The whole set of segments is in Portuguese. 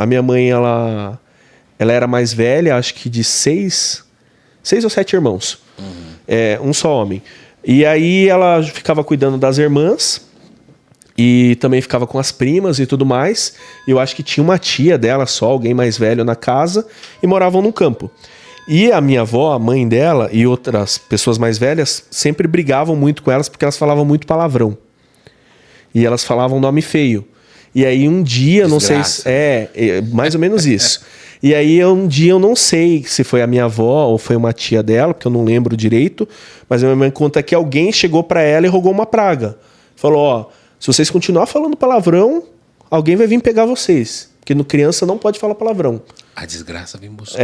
A minha mãe, ela era mais velha, acho que de 6 ou 7 irmãos. Um só homem. E aí ela ficava cuidando das irmãs e também ficava com as primas e tudo mais. E eu acho que tinha uma tia dela só, alguém mais velho na casa, e moravam no campo. E a minha avó, a mãe dela e outras pessoas mais velhas sempre brigavam muito com elas porque elas falavam muito palavrão. E elas falavam nome feio. E aí um dia, Desgraça. não sei se... mais ou menos isso. E aí um dia eu não sei se foi a minha avó ou foi uma tia dela, porque eu não lembro direito, mas a minha mãe conta que alguém chegou pra ela e rogou uma praga. Falou, ó, se vocês continuar falando palavrão, alguém vai vir pegar vocês. Porque no criança não pode falar palavrão. A desgraça vem buscar.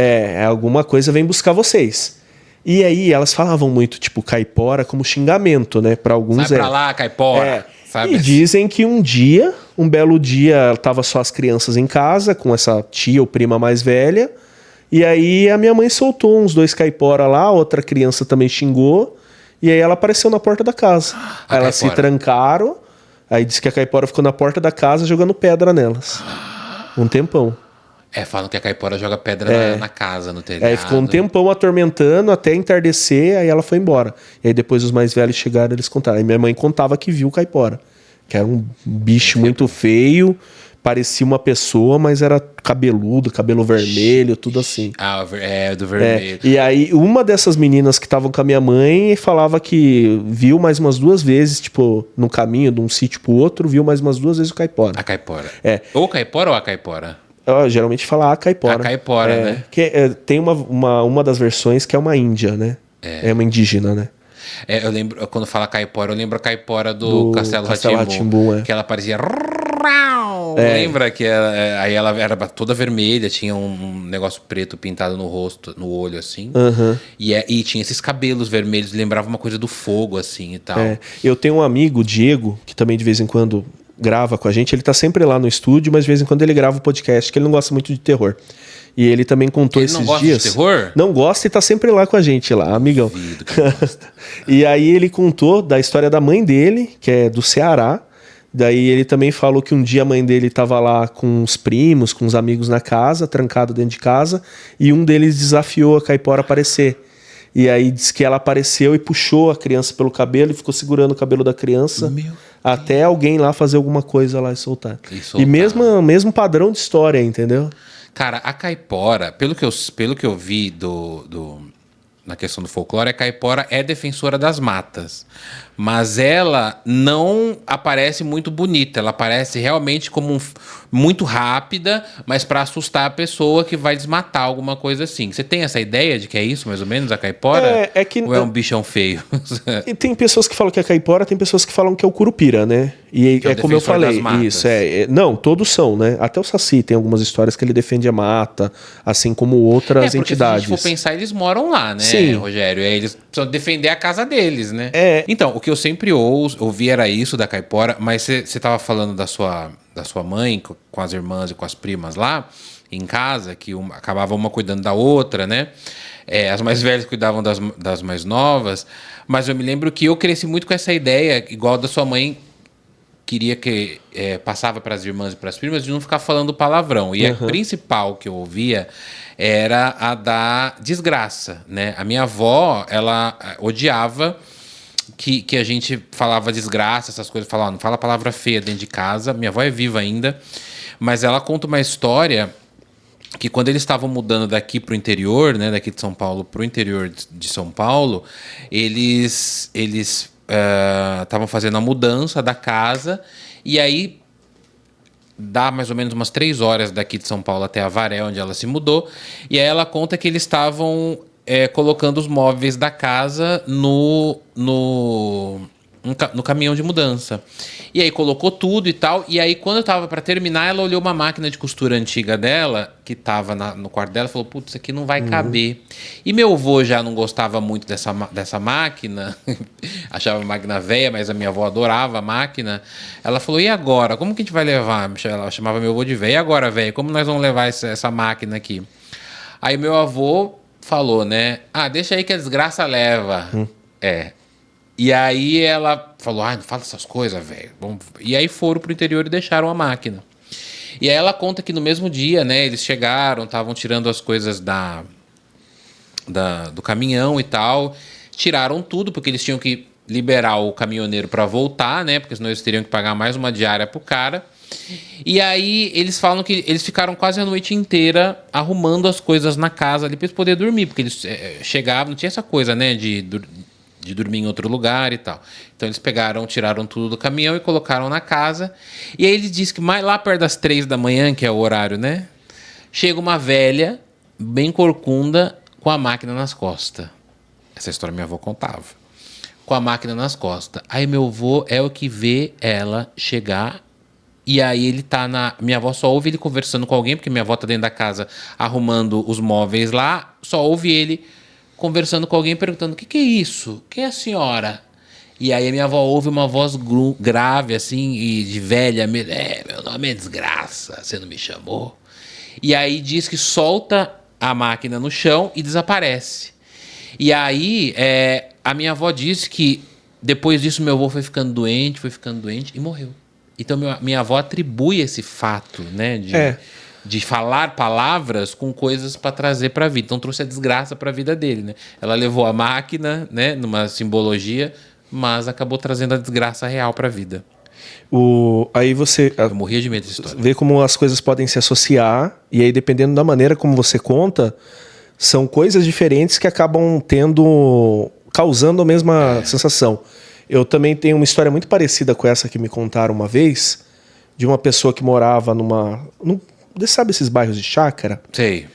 Alguma coisa vem buscar vocês. E aí elas falavam muito, tipo, caipora como xingamento, né? Pra alguns Sai pra lá, caipora. Sabe? E dizem que um belo dia, tava só as crianças em casa, com essa tia ou prima mais velha, e aí a minha mãe soltou uns 2 caipora lá, outra criança também xingou, e aí ela apareceu na porta da casa. Aí elas se trancaram, aí disse que a caipora ficou na porta da casa jogando pedra nelas. Um tempão. Falam que a caipora joga pedra na casa, no telhado. Aí ficou um tempão atormentando até entardecer, aí ela foi embora. E aí depois os mais velhos chegaram e eles contaram. Aí minha mãe contava que viu o caipora. Que era um bicho muito feio, parecia uma pessoa, mas era cabeludo, cabelo vermelho, tudo assim. Do vermelho. E aí uma dessas meninas que estavam com a minha mãe falava que viu mais umas 2 vezes, tipo, no caminho de um sítio pro outro, viu mais umas 2 vezes o caipora. A caipora. Ou caipora ou a caipora? Geralmente fala a caipora. A caipora, né? Tem uma das versões que é uma índia, né? É uma indígena, né? Eu lembro, quando fala caipora, eu lembro a caipora do Castelo Rá-Tim-Bum. Que ela parecia... Lembra que aí ela era toda vermelha, tinha um negócio preto pintado no rosto, no olho, assim. E tinha esses cabelos vermelhos, lembrava uma coisa do fogo, assim, e tal. Eu tenho um amigo, Diego, que também de vez em quando grava com a gente. Ele tá sempre lá no estúdio, mas de vez em quando ele grava o podcast, que ele não gosta muito de terror. E ele também contou esses dias... Ele não gosta de terror? Não gosta e tá sempre lá com a gente, lá, amigão. E aí ele contou da história da mãe dele, que é do Ceará. Daí ele também falou que um dia a mãe dele tava lá com os primos, com os amigos na casa, trancado dentro de casa, e um deles desafiou a caipora a aparecer. E aí disse que ela apareceu e puxou a criança pelo cabelo e ficou segurando o cabelo da criança até alguém lá fazer alguma coisa lá e soltar. E mesmo padrão de história, entendeu? Cara, a caipora, pelo que eu vi na questão do folclore, a caipora é defensora das matas. Mas ela não aparece muito bonita. Ela aparece realmente como muito rápida, mas para assustar a pessoa que vai desmatar alguma coisa assim. Você tem essa ideia de que é isso, mais ou menos, a caipora? Ou é um bichão feio? E tem pessoas que falam que é caipora, tem pessoas que falam que é o curupira, né? E é como eu falei, isso não, todos são, né? Até o Saci tem algumas histórias que ele defende a mata, assim como outras entidades. Se a gente for pensar, eles moram lá, né, Sim. Rogério? Aí eles precisam defender a casa deles, né? Então, o que eu sempre ouvi era isso da caipora, mas você estava falando da sua mãe com as irmãs e com as primas lá em casa, que acabava uma cuidando da outra, né? As mais velhas cuidavam das mais novas, mas eu me lembro que eu cresci muito com essa ideia, igual da sua mãe queria que passava para as irmãs e para as primas de não ficar falando palavrão. E a principal que eu ouvia era a da desgraça, né? A minha avó, ela odiava que a gente falava desgraça, essas coisas, falava, não fala palavra feia dentro de casa. Minha avó é viva ainda, mas ela conta uma história que quando eles estavam mudando daqui para o interior, né, daqui de São Paulo para o interior de São Paulo, eles estavam fazendo a mudança da casa, e aí dá mais ou menos umas 3 horas daqui de São Paulo até Avaré, onde ela se mudou, e aí ela conta que eles estavam colocando os móveis da casa no caminhão de mudança. E aí colocou tudo e tal. E aí, quando eu tava para terminar, ela olhou uma máquina de costura antiga dela, que tava no quarto dela, e falou, putz, isso aqui não vai caber. E meu avô já não gostava muito dessa máquina, achava a máquina velha, mas a minha avó adorava a máquina. Ela falou, e agora? Como que a gente vai levar? Ela chamava meu avô de velho. E agora, velho? Como nós vamos levar essa máquina aqui? Aí meu avô falou, né? Deixa aí que a desgraça leva. E aí ela falou, não fala essas coisas, velho. E aí foram pro interior e deixaram a máquina. E aí ela conta que no mesmo dia, né, eles chegaram, estavam tirando as coisas do caminhão e tal, tiraram tudo, porque eles tinham que liberar o caminhoneiro para voltar, né, porque senão eles teriam que pagar mais uma diária pro cara. E aí eles falam que eles ficaram quase a noite inteira arrumando as coisas na casa ali para eles poderem dormir, porque eles chegavam, não tinha essa coisa, né, de dormir em outro lugar e tal. Então eles tiraram tudo do caminhão e colocaram na casa. E aí ele diz que mais lá perto das 3 da manhã, que é o horário, né, chega uma velha, bem corcunda, com a máquina nas costas. Essa história minha avó contava. Com a máquina nas costas. Aí meu avô é o que vê ela chegar. E aí ele tá minha avó só ouve ele conversando com alguém, porque minha avó tá dentro da casa arrumando os móveis lá. Só ouve ele conversando com alguém, perguntando: o que é isso? Quem é a senhora? E aí a minha avó ouve uma voz grave, assim, e de velha. Meu nome é Desgraça, você não me chamou? E aí diz que solta a máquina no chão e desaparece. E aí a minha avó disse que depois disso meu avô foi ficando doente e morreu. Então minha avó atribui esse fato, né, de falar palavras com coisas para trazer para a vida. Então trouxe a desgraça para a vida dele, né? Ela levou a máquina, né, numa simbologia, mas acabou trazendo a desgraça real para a vida. Aí você Eu morria de medo dessa história. Vê como as coisas podem se associar, e aí dependendo da maneira como você conta, são coisas diferentes que acabam causando a mesma sensação. Eu também tenho uma história muito parecida com essa que me contaram uma vez, de uma pessoa que morava sabe esses bairros de chácara? Sei.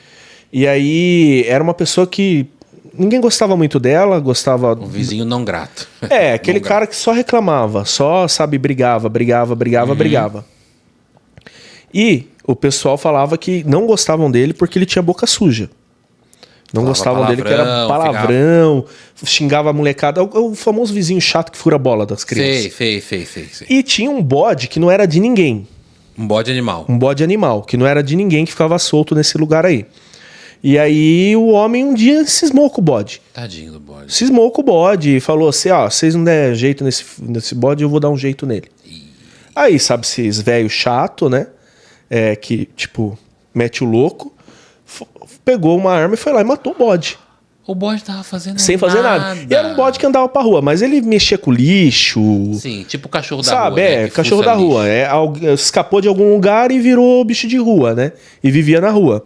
E aí era uma pessoa que ninguém gostava muito dela, gostava... Um vizinho não grato. Aquele cara que só reclamava, só, sabe, brigava. E o pessoal falava que não gostavam dele porque ele tinha boca suja. Não gostavam dele, que era palavrão, xingava a molecada. O famoso vizinho chato que fura a bola das crianças. Sei. E tinha um bode que não era de ninguém. Um bode animal. Um bode animal, que não era de ninguém, que ficava solto nesse lugar aí. E aí o homem um dia cismou com o bode. Tadinho do bode. Cismou com o bode e falou assim: vocês não der jeito nesse bode, eu vou dar um jeito nele. Aí, sabe, esses velho chato, né? Que, tipo, mete o louco. Pegou uma arma e foi lá e matou o bode. O bode tava fazendo sem fazer nada. E era um bode que andava pra rua, mas ele mexia com lixo. Sim, tipo o cachorro da sabe, rua. Né, cachorro da rua. Escapou de algum lugar e virou bicho de rua, né? E vivia na rua.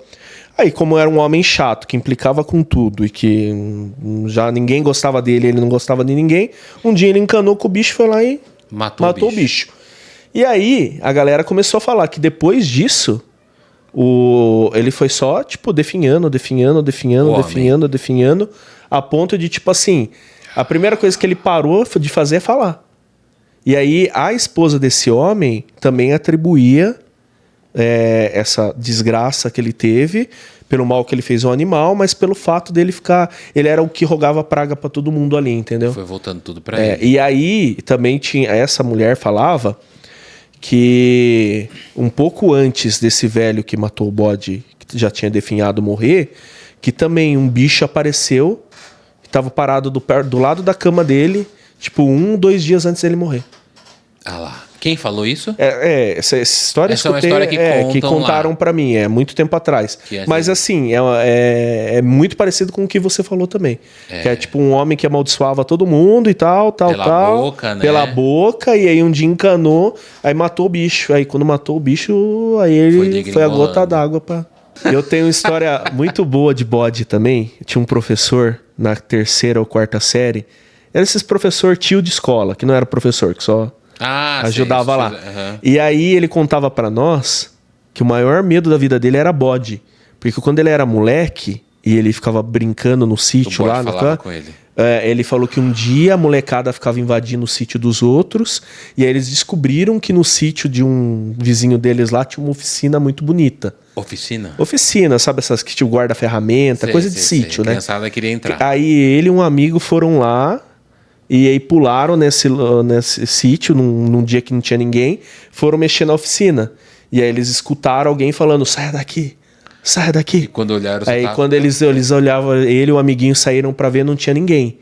Aí, como era um homem chato, que implicava com tudo e que já ninguém gostava dele, ele não gostava de ninguém, um dia ele encanou com o bicho, foi lá e matou o bicho. E aí, a galera começou a falar que depois disso, ele foi só, tipo, definhando, a ponto de, tipo assim, a primeira coisa que ele parou de fazer é falar. E aí, a esposa desse homem também atribuía essa desgraça que ele teve pelo mal que ele fez ao animal, mas pelo fato dele ficar... Ele era o que rogava praga pra todo mundo ali, entendeu? Foi voltando tudo pra ele. E aí, também tinha... Essa mulher falava que um pouco antes desse velho que matou o bode, que já tinha definhado morrer, que também um bicho apareceu, que estava parado do lado da cama dele, tipo 2 dias antes dele morrer. Ah lá. Quem falou isso? Essa história é uma história que contaram pra mim, muito tempo atrás. Mas assim, é muito parecido com o que você falou também. Que é tipo um homem que amaldiçoava todo mundo e tal. Pela boca, né? Pela boca, e aí um dia encanou, aí matou o bicho. Aí quando matou o bicho, aí ele foi a gota d'água pra... Eu tenho uma história muito boa de bode também. Tinha um professor na 3ª ou 4ª série. Era esses professor tio de escola, que não era professor, que só... ajudava lá. Uhum. E aí ele contava pra nós que o maior medo da vida dele era bode. Porque quando ele era moleque e ele ficava brincando no sítio lá, com ele. Ele falou que um dia a molecada ficava invadindo o sítio dos outros, e aí eles descobriram que no sítio de um vizinho deles lá tinha uma oficina muito bonita. Oficina, sabe essas que tipo guarda ferramenta, coisa de sítio, né? A criançada queria entrar. Aí ele e um amigo foram lá. E aí pularam nesse sítio, num dia que não tinha ninguém, foram mexer na oficina. E aí eles escutaram alguém falando: saia daqui. E quando olharam... Aí quando eles olhavam, ele e o amiguinho saíram pra ver, não tinha ninguém.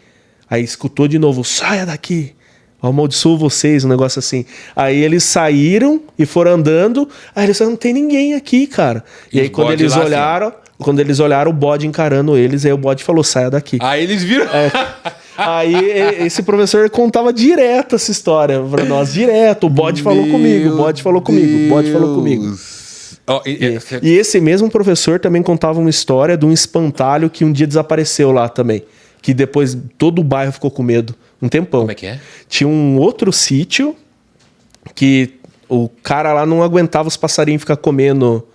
Aí escutou de novo: saia daqui. amaldiçoo vocês, um negócio assim. Aí eles saíram e foram andando, aí eles falaram, não tem ninguém aqui, cara. E aí quando eles olharam, o bode encarando eles, aí o bode falou, saia daqui. Aí eles viram... Aí esse professor contava direto essa história pra nós, direto. O bode falou comigo, o bode falou comigo, o bode falou comigo. E esse mesmo professor também contava uma história de um espantalho que um dia desapareceu lá também. Que depois todo o bairro ficou com medo. Um tempão. Como é que é? Tinha um outro sítio que o cara lá não aguentava os passarinhos ficar comendo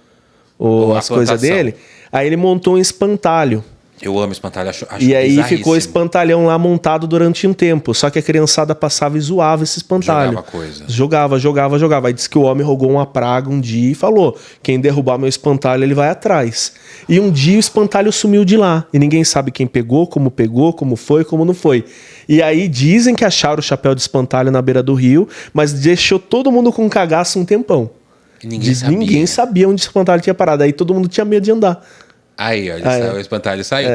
as coisas dele. Aí ele montou um espantalho. Eu amo espantalho, acho e aí ficou espantalhão lá montado durante um tempo. Só que a criançada passava e zoava esse espantalho. Jogava coisa. Jogava. Aí disse que o homem rogou uma praga um dia e falou, quem derrubar meu espantalho, ele vai atrás. E um dia o espantalho sumiu de lá. E ninguém sabe quem pegou, como foi, como não foi. E aí dizem que acharam o chapéu de espantalho na beira do rio, mas deixou todo mundo com cagaço um tempão. E ninguém sabia onde o espantalho tinha parado. Aí todo mundo tinha medo de andar. Aí, olha, o espantalho saiu.